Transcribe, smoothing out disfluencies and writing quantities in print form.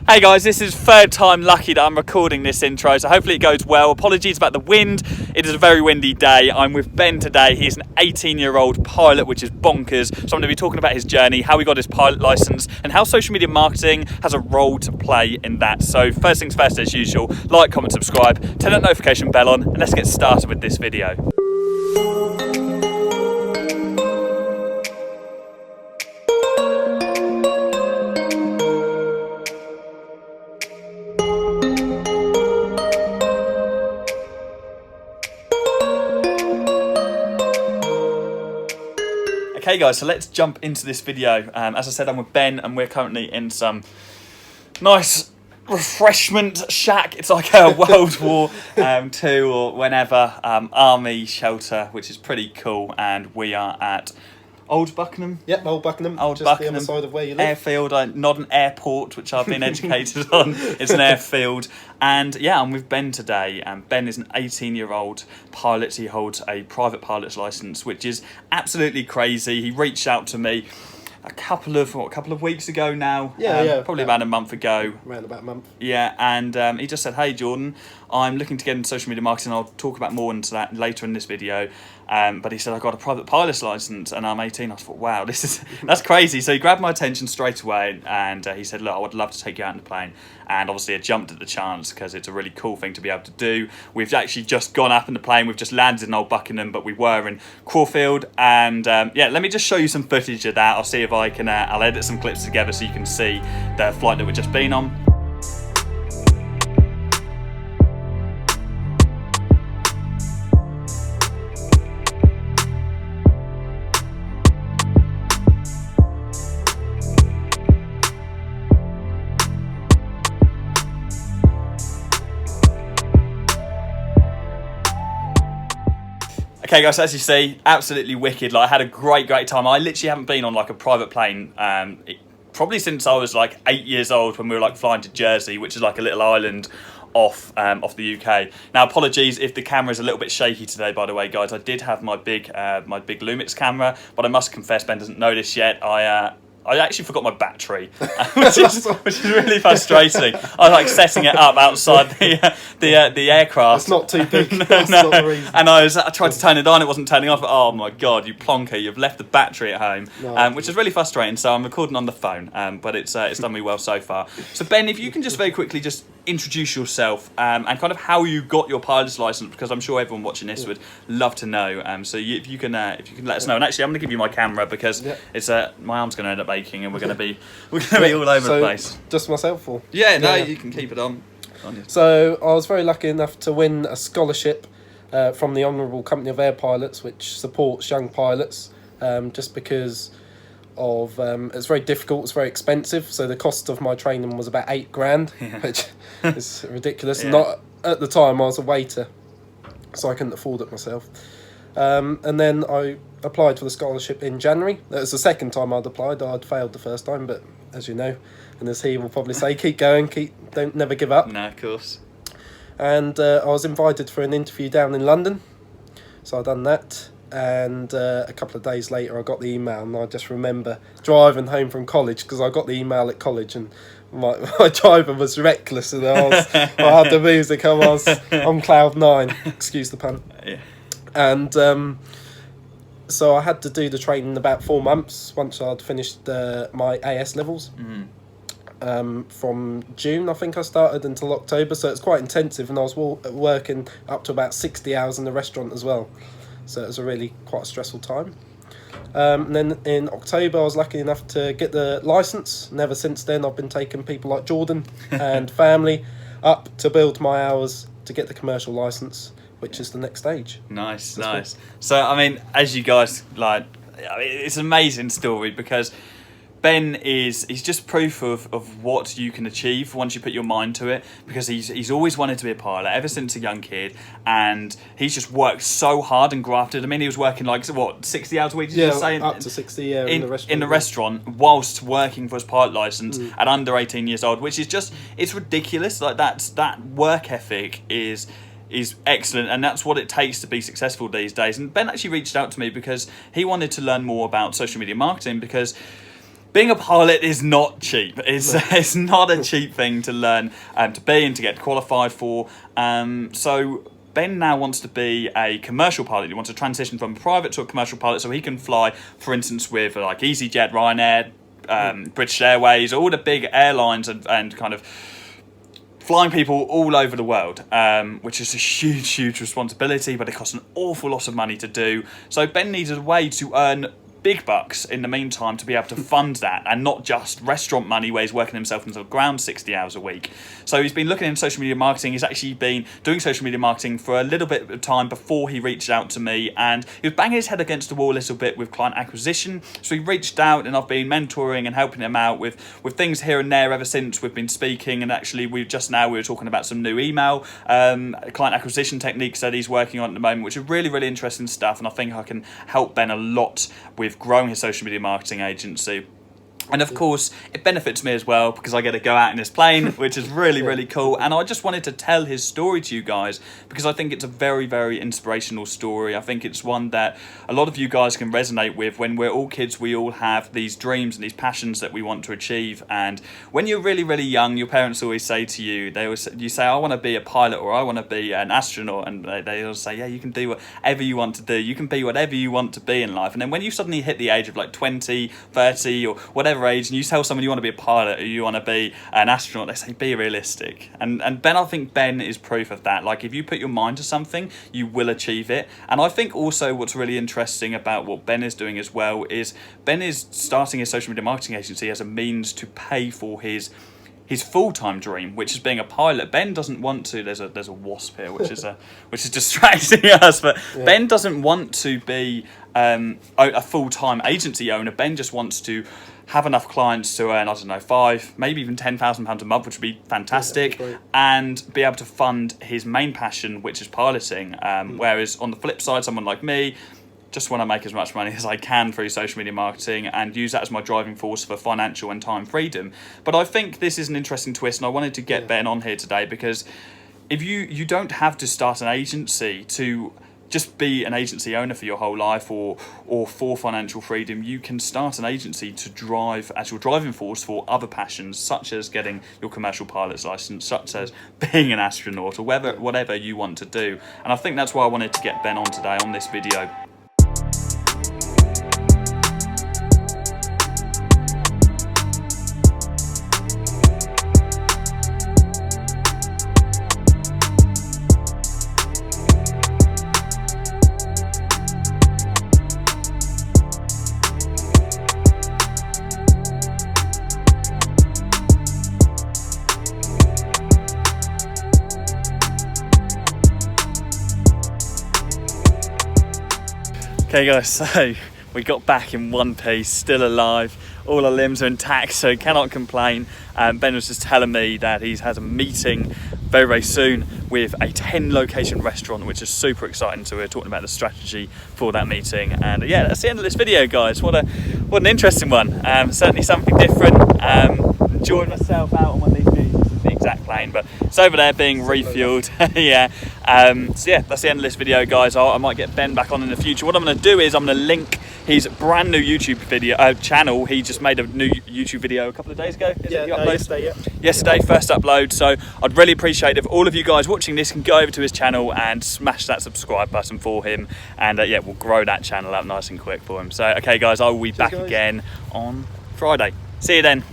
Hey guys, this is third time lucky that I'm recording this intro, so hopefully it goes well. Apologies about the wind. It is a very windy day. I'm with Ben today. He's an 18-year-old pilot, which is bonkers. So I'm going to be talking about his journey, how he got his pilot license, and how social media marketing has a role to play in that. So first things first, as usual, like, comment, subscribe, turn that notification bell on, and let's get started with this video. Okay guys, so let's jump into this video. As I said, I'm with Ben and we're currently in some nice refreshment shack. It's like a World War II or whenever army shelter, which is pretty cool. And we are at Old Buckingham. Yep, Old Buckingham. Old just Buckingham, the other side of where you live. Airfield, not an airport, which I've been educated on. It's an airfield. And yeah, I'm with Ben today. Ben is an 18-year-old pilot. He holds a private pilot's license, which is absolutely crazy. He reached out to me a couple of weeks ago now. Probably about a month ago. Around about a month. Yeah, and he just said, "Hey Jordan, I'm looking to get into social media marketing. I'll talk about more into that later in this video." But he said, "I got a private pilot's license and I'm 18. I thought, wow, that's crazy. So he grabbed my attention straight away and he said, "Look, I would love to take you out in the plane." And obviously I jumped at the chance because it's a really cool thing to be able to do. We've actually just gone up in the plane. We've just landed in Old Buckingham, but we were in Caulfield. And yeah, let me just show you some footage of that. I'll see if I can, I'll edit some clips together so you can see the flight that we've just been on. Okay guys, so as you see, absolutely wicked. Like, I had a great time. I literally haven't been on like a private plane probably since I was like 8 years old, when we were like flying to Jersey, which is like a little island off the UK. Now apologies if the camera is a little bit shaky today, by the way guys. I did have my big Lumix camera, but I must confess, Ben doesn't know this yet, I actually forgot my battery, which is really frustrating. I was like setting it up outside the aircraft. It's not too big. No. That's not the reason. And I tried to turn it on, it wasn't turning off. Oh my god, you plonker! You've left the battery at home, which is really frustrating. So I'm recording on the phone, but it's done me well so far. So Ben, if you can just very quickly just introduce yourself and kind of how you got your pilot's license, because I'm sure everyone watching this would love to know. So if you can let us know. And actually, I'm going to give you my camera because it's my arm's going to end up aching, and we're going to be all over the place. Just myself, or you can keep it on. So I was very lucky enough to win a scholarship from the Honourable Company of Air Pilots, which supports young pilots, just because of it's very difficult, it's very expensive. So the cost of my training was about $8,000, which is ridiculous. Not at the time, I was a waiter, so I couldn't afford it myself. And then I applied for the scholarship in January. That was the second time I'd applied. I'd failed the first time, but as you know, and as he will probably say, keep going, don't never give up. No, of course. And I was invited for an interview down in London, so I done that. And a couple of days later I got the email, and I just remember driving home from college, because I got the email at college, and my driver was reckless, and I had the music, I was on cloud nine, excuse the pun. And so I had to do the training in about 4 months once I'd finished my AS levels. From June I think I started until October, so it's quite intensive, and I was working up to about 60 hours in the restaurant as well. So it was quite a stressful time. And then in October I was lucky enough to get the licence, and ever since then I've been taking people like Jordan and family up to build my hours to get the commercial licence, which is the next stage. Nice. So I mean, as you guys it's an amazing story, because Ben he's just proof of what you can achieve once you put your mind to it, because he's always wanted to be a pilot ever since a young kid, and he's just worked so hard and grafted. I mean, he was working like 60 hours a week, did you say? Up to 60 in the restaurant. In the restaurant, whilst working for his pilot licence at under 18 years old, which is just, it's ridiculous. Like that work ethic is excellent, and that's what it takes to be successful these days. And Ben actually reached out to me because he wanted to learn more about social media marketing, because being a pilot is not cheap. It's not a cheap thing to learn to be and to get qualified for. So Ben now wants to be a commercial pilot. He wants to transition from a private to a commercial pilot so he can fly, for instance, with like EasyJet, Ryanair, British Airways, all the big airlines and kind of flying people all over the world, which is a huge responsibility, but it costs an awful lot of money to do. So Ben needed a way to earn big bucks in the meantime to be able to fund that, and not just restaurant money where he's working himself into the ground 60 hours a week. So he's been looking into social media marketing. He's actually been doing social media marketing for a little bit of time before he reached out to me, and he was banging his head against the wall a little bit with client acquisition. So he reached out, and I've been mentoring and helping him out with things here and there ever since we've been speaking. And actually we were talking about some new email client acquisition techniques that he's working on at the moment, which are really interesting stuff, and I think I can help Ben a lot with growing his social media marketing agency. And of course, it benefits me as well because I get to go out in this plane, which is really cool. And I just wanted to tell his story to you guys because I think it's a very inspirational story. I think it's one that a lot of you guys can resonate with. When we're all kids, we all have these dreams and these passions that we want to achieve. And when you're really young, your parents always say to you, you say, I want to be a pilot or I want to be an astronaut. And they always say, yeah, you can do whatever you want to do. You can be whatever you want to be in life. And then when you suddenly hit the age of like 20, 30 or whatever age, and you tell someone you want to be a pilot or you want to be an astronaut, they say be realistic. And Ben, I think Ben is proof of that. Like if you put your mind to something, you will achieve it. And I think also what's really interesting about what Ben is doing as well is Ben is starting his social media marketing agency as a means to pay for his full-time dream, which is being a pilot. Ben doesn't want to. There's a wasp here, which is distracting us. But yeah. Ben doesn't want to be a full-time agency owner. Ben just wants to have enough clients to earn, I don't know, £5,000, maybe even £10,000 a month, which would be fantastic, and be able to fund his main passion, which is piloting. Whereas on the flip side, someone like me just want to make as much money as I can through social media marketing and use that as my driving force for financial and time freedom. But I think this is an interesting twist, and I wanted to get Ben on here today because if you don't have to start an agency to just be an agency owner for your whole life or for financial freedom. You can start an agency to drive as your driving force for other passions, such as getting your commercial pilot's license, such as being an astronaut, or whatever you want to do. And I think that's why I wanted to get Ben on today on this video. Okay guys, so we got back in one piece, still alive, all our limbs are intact, so cannot complain. Ben was just telling me that he has a meeting very soon with a 10 location restaurant, which is super exciting. So we're talking about the strategy for that meeting, and yeah, that's the end of this video, guys. What an interesting one. Certainly something different. Enjoyed myself out on one of these views. This is the exact plane, but it's over there being refueled. Yeah. So yeah, that's the end of this video, guys. I might get Ben back on in the future. What I'm going to do is I'm going to link his brand new YouTube video channel. He just made a new YouTube video a couple of days ago. Yesterday, first upload. So I'd really appreciate if all of you guys watching this can go over to his channel and smash that subscribe button for him, and yeah, we'll grow that channel up nice and quick for him. So okay guys, I will be back again on Friday. See you then.